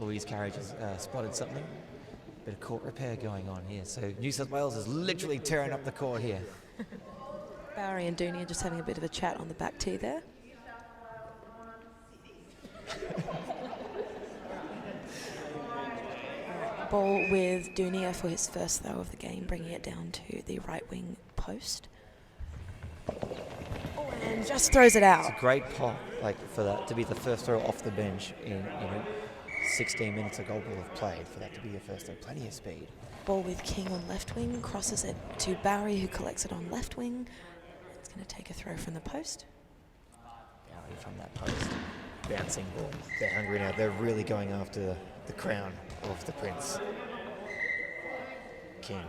Louise Carriage has spotted something. Bit of court repair going on here. So New South Wales is literally tearing up the court here. Barry and Dunia just having a bit of a chat on the back tee there. Ball with Dunia for his first throw of the game, bringing it down to the right wing post. Oh, and just throws it out. It's a great pop, like for that to be the first throw off the bench in 16 minutes of goal ball have played. For that to be your first throw, plenty of speed. Ball with King on left wing, crosses it to Barry, who collects it on left wing. It's going to take a throw from the post. Barry from that post, bouncing ball. They're hungry now. They're really going after the crown of the prince. King.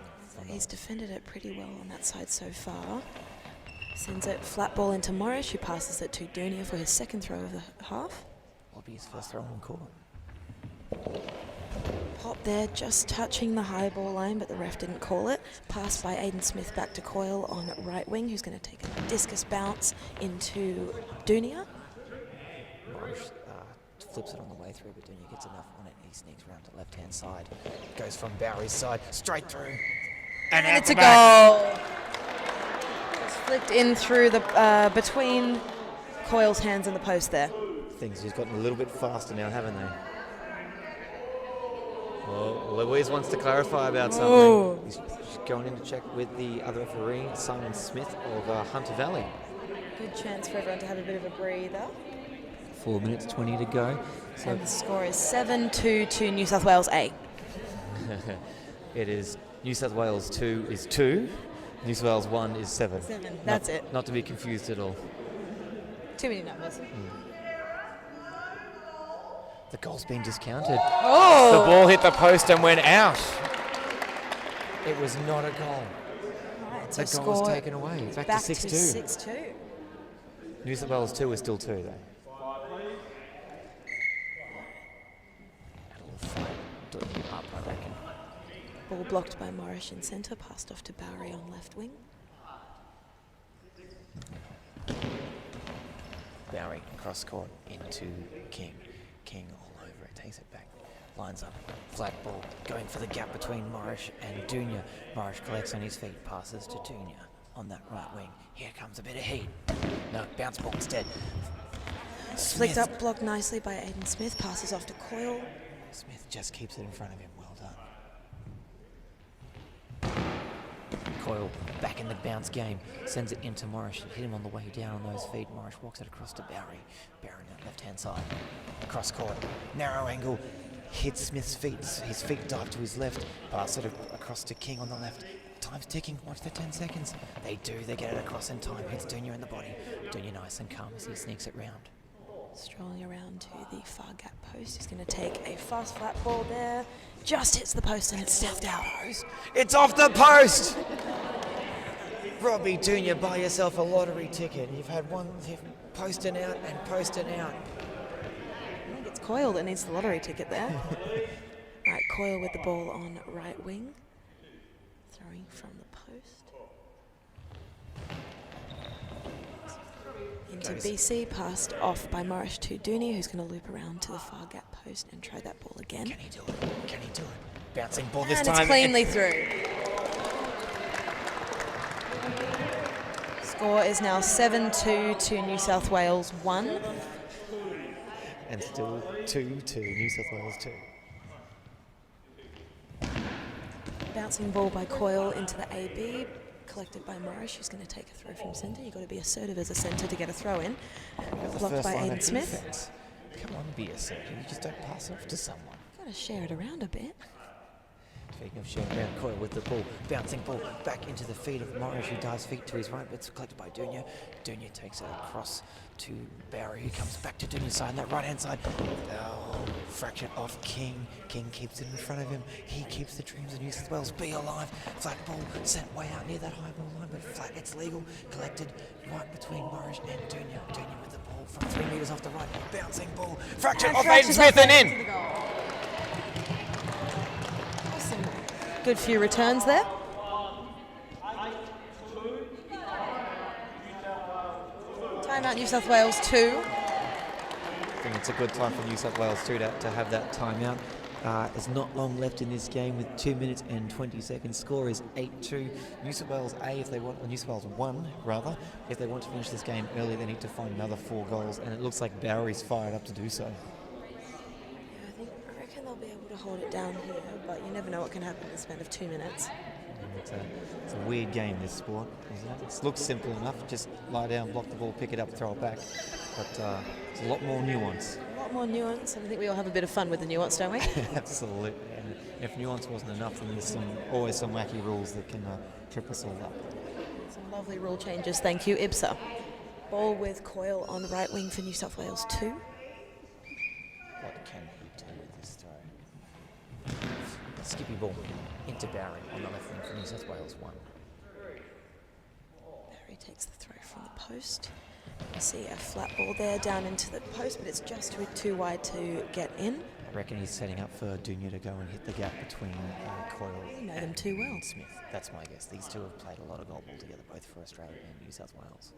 He's defended it pretty well on that side so far. Sends it flat ball into Morris, who passes it to Dunia for his second throw of the half. Will be his first throw on court. Pop there, just touching the high ball line, but the ref didn't call it. Pass by Aiden Smith back to Coyle on right wing, who's going to take a discus bounce into Dunia. Morris flips it on the way through, but Dunya gets enough on it. He sneaks around to left-hand side. Goes from Barry's side, straight through. And out It's the a back. goal. It's flicked in through the between Coyle's hands and the post there. Things just gotten a little bit faster now, haven't they? Well, Louise wants to clarify about something. Ooh. He's going in to check with the other referee, Simon Smith of Hunter Valley. Good chance for everyone to have a bit of a breather. 4 minutes 20 to go. So And the score is 7-2 to New South Wales A. it is New South Wales 2 is 2, New South Wales 1 is 7. That's it. Not to be confused at all. Too many numbers. The goal's been discounted. Oh! The ball hit the post and went out. It was not a goal. Right, The so goal was score taken away. Back back to 6-2. 6-2. New South Wales 2 is still 2 though. That'll fight. Do it up, I reckon. Ball blocked by Morris in centre, passed off to Barry on left wing. Barry cross court into King. King all over it, takes it back, lines up, flat ball, going for the gap between Morris and Dunya. Morris collects on his feet, passes to Dunya on that right wing. Here comes a bit of heat. No, bounce ball instead. Flicked up, blocked nicely by Aiden Smith, passes off to Coyle. Smith just keeps it in front of him. Well done. Coyle back in the bounce game, sends it into Morris. Hit him on the way down on those feet. Morris walks it across to Barry. Barry on that left-hand side. Cross court, narrow angle. hits Smith's feet. His feet dive to his left, pass it across to King on the left. Time's ticking. Watch the 10 seconds. They do. They get it across in time. Hits Dunya in the body. Dunya nice and calm as he sneaks it round. Strolling around to the far gap post. He's going to take a fast flat ball there. Just hits the post and it's stuffed out. It's off the post! Robbie Dunya, buy yourself a lottery ticket. You've had one posting out and posting out. I think it's Coyle that needs the lottery ticket there. Alright, Coyle with the ball on right wing. Throwing from the post. Into BC, passed off by Morris to Dooney, who's going to loop around to the far gap post and try that ball again. Can he do it? Can he do it? Bouncing ball this and time. It's cleanly through. Score is now 7-2 to New South Wales 1. And still 2 to New South Wales 2. Bouncing ball by Coyle into the AB, collected by Morris, who's going to take a throw from centre. You've got to be assertive as a centre to get a throw in. Blocked by Aiden Smith. Defense. Come on, be assertive. You just don't pass off to someone. Got to share it around a bit. Speaking of sharing around, Coyle with the ball, bouncing ball back into the feet of Morris, who dives feet to his right, but it's collected by Dunya. Dunya takes it across to Barry, who comes back to Dunya's side, on that right-hand side. Oh, fraction off King. King keeps it in front of him. He keeps the dreams of New South Wales be alive. Flat ball sent way out near that high ball line, but flat, it's legal. Collected right between Morris and Dunya. Dunya with the ball from 3 metres off the right. Bouncing ball. Fraction off Aiden Smith and in. Good few returns there. Timeout New South Wales 2. I think it's a good time for New South Wales 2 to have that timeout. There's not long left in this game with 2 minutes and 20 seconds. Score is 8-2. New South Wales A, if they want, or New South Wales 1 rather, if they want to finish this game early, they need to find another 4 goals, and it looks like Bowery's fired up to do so. I reckon they'll be able to hold it down here, but you never know what can happen in the span of 2 minutes. It's a weird game, this sport, isn't it? It looks simple enough, just lie down, block the ball, pick it up, throw it back. But it's a lot more nuance. A lot more nuance, and I think we all have a bit of fun with the nuance, don't we? Absolutely. And if nuance wasn't enough, then there's always some wacky rules that can trip us all up. Some lovely rule changes, thank you, Ibsa. Ball with Coyle on right wing for New South Wales 2. What can he do with this throw? Skippy ball into Barry on the left wing for New South Wales 1. Barry takes the throw from the post. You see a flat ball there down into the post, but it's just too wide to get in. I reckon he's setting up for Dunya to go and hit the gap between Coyle You know them too well. and Smith. That's my guess. These two have played a lot of goal ball together, both for Australia and New South Wales.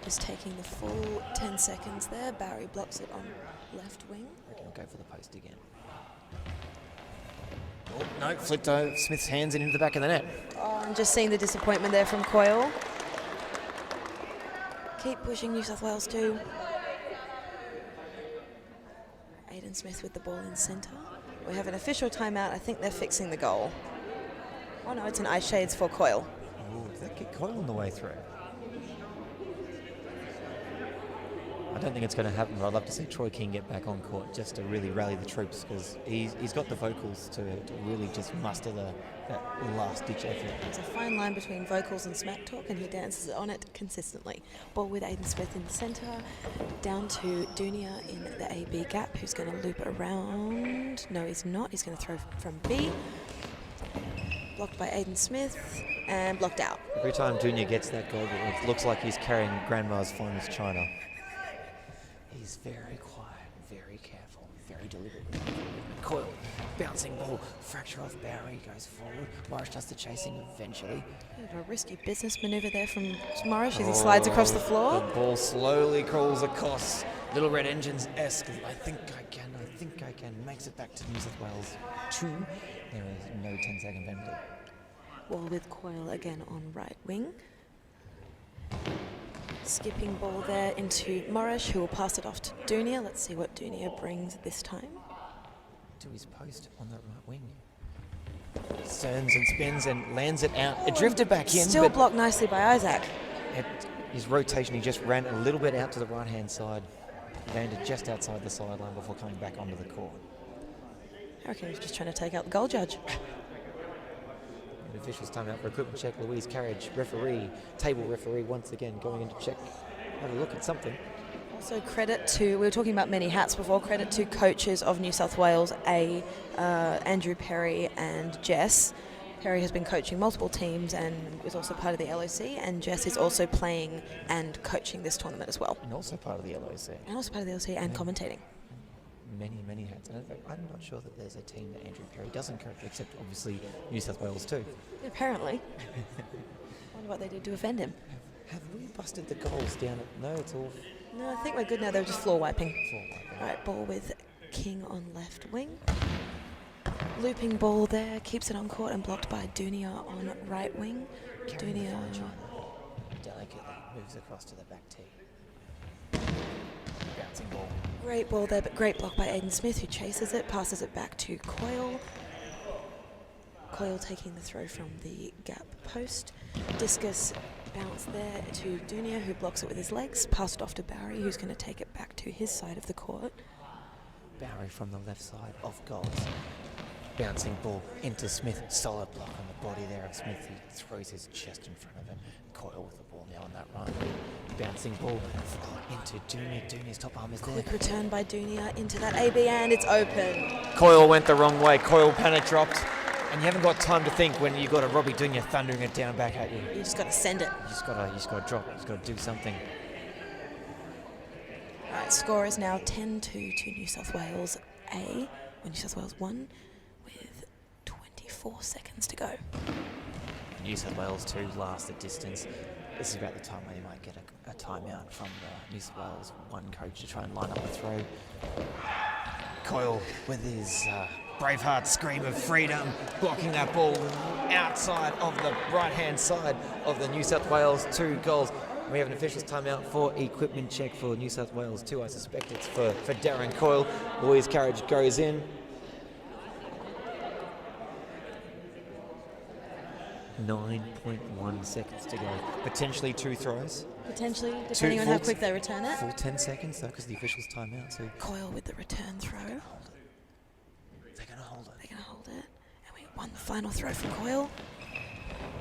Just taking the full 10 seconds there. Barry blocks it on left wing. I reckon he'll go for the post again. Oh, no, flipped over. Smith's hands into the back of the net. Oh, and just seeing the disappointment there from Coyle. Keep pushing New South Wales 2. Aiden Smith with the ball in centre. We have an official timeout. I think they're fixing the goal. Oh no, it's an eye shades for Coyle. Oh, did that get Coyle on the way through? I don't think it's going to happen, but I'd love to see Troy King get back on court just to really rally the troops, because he's got the vocals to really just muster that last-ditch effort. There's a fine line between vocals and smack talk, and he dances on it consistently. Ball with Aiden Smith in the centre, down to Dunya in the AB gap, who's going to loop around. No, he's not. He's going to throw from B. Blocked by Aiden Smith, and blocked out. Every time Dunya gets that goal, it looks like he's carrying Grandma's finest china. He's very quiet, very careful, very deliberate. Coyle, bouncing ball, fracture off Barry, goes forward. Morris does the chasing eventually. A business manoeuvre manoeuvre there from Morris as he slides across the floor. The ball slowly crawls across. Little Red Engines-esque. I think I can. Makes it back to New South Wales 2. There is no 10-second penalty. Ball with Coyle again on right wing. Skipping ball there into Morris, who will pass it off to Dunya. Let's see what Dunya brings this time. To his post on that right wing. Turns and spins and lands it out. It drifted back in. Still blocked nicely by Isaac. His rotation, he just ran a little bit out to the right-hand side. landed just outside the sideline before coming back onto the court. I reckon he was just trying to take out the goal judge. And officials time out for equipment check. Louise Carriage, referee, table referee, once again going in to check, have a look at something. Also credit to, we were talking about many hats before, credit to coaches of New South Wales A, Andrew Perry and Jess. Perry has been coaching multiple teams and is also part of the LOC, and Jess is also playing and coaching this tournament as well. And also part of the LOC. And also part of the LOC and commentating. Many hats. And in fact, I'm not sure that there's a team that Andrew Perry doesn't coach, except obviously New South Wales too. Apparently. I wonder what they did to offend him. Have we busted the goals down at... No, it's all... No, I think we're good now. They were just floor wiping. Floor wiping. All right, ball with King on left wing. Looping ball there, keeps it on court and blocked by Dunia on right wing. Dunia delicately moves across to the back tee. Bouncing ball. Great ball there, but great block by Aiden Smith, who chases it, passes it back to Coyle. Coyle taking the throw from the gap post. Discus bounce there to Dunia, who blocks it with his legs. Passed it off to Barry, who's going to take it back to his side of the court. Barry from the left side of goals. Bouncing ball into Smith. Solid block on the body there of Smith. He throws his chest in front of him. Coyle with the ball now on that run. Bouncing ball into Dunia. Dunia's top arm is there. Quick return by Dunia into that AB, and it's open. Coyle went the wrong way. Coyle panic dropped. And you haven't got time to think when you've got a Robbie Dunia thundering it down back at you. You just got to send it. You just got to drop. You just got to do something. All right, score is now 10-2 to New South Wales A, or New South Wales 1, with 24 seconds to go. New South Wales 2 last the distance. This is about the time where you might get a timeout from the New South Wales 1 coach to try and line up a throw. Coyle with his Braveheart scream of freedom, blocking that ball outside of the right-hand side of the New South Wales 2 goals. We have an official's timeout for equipment check for New South Wales 2. I suspect it's for Darren Coyle. Louise Carriage goes in. 9.1 seconds to go. Potentially 2 throws. Potentially, depending on how quick they return it. Full 10 seconds though, because the official's timeout. So Coyle with the return throw. they're going to hold it. They're going to hold it. And we won the final throw from Coyle.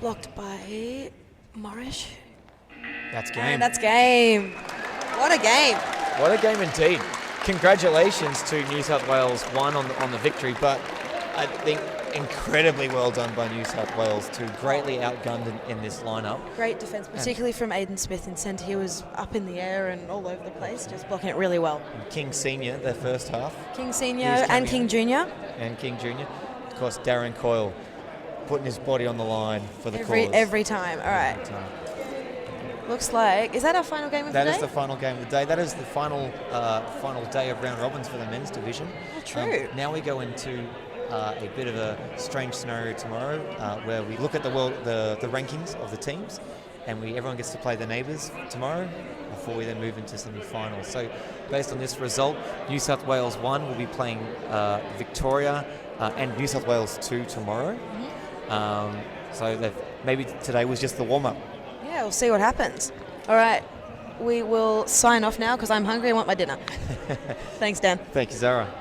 Blocked by Morrish. That's game. And that's game. What a game. What a game indeed. Congratulations to New South Wales 1 on the victory, but I think incredibly well done by New South Wales 2. Greatly outgunned in this lineup. Great defence, particularly from Aiden Smith in centre. He was up in the air and all over the place, just blocking it really well. And King Senior, their first half. King Senior and King Junior. And King Junior. Of course, Darren Coyle putting his body on the line for the cause. Every time. All right. Looks like, is that our final game of the day? That is the final game of the day. That is the final day of round robins for the men's division. Oh, true. Now we go into a bit of a strange scenario tomorrow, where we look at the rankings of the teams, and everyone gets to play their neighbours tomorrow before we then move into semi-finals. So, based on this result, New South Wales 1 will be playing Victoria and New South Wales 2 tomorrow. Mm-hmm. So maybe today was just the warm-up. Yeah, we'll see what happens. All right, we will sign off now because I'm hungry and want my dinner. Thanks, Dan. Thank you, Zara.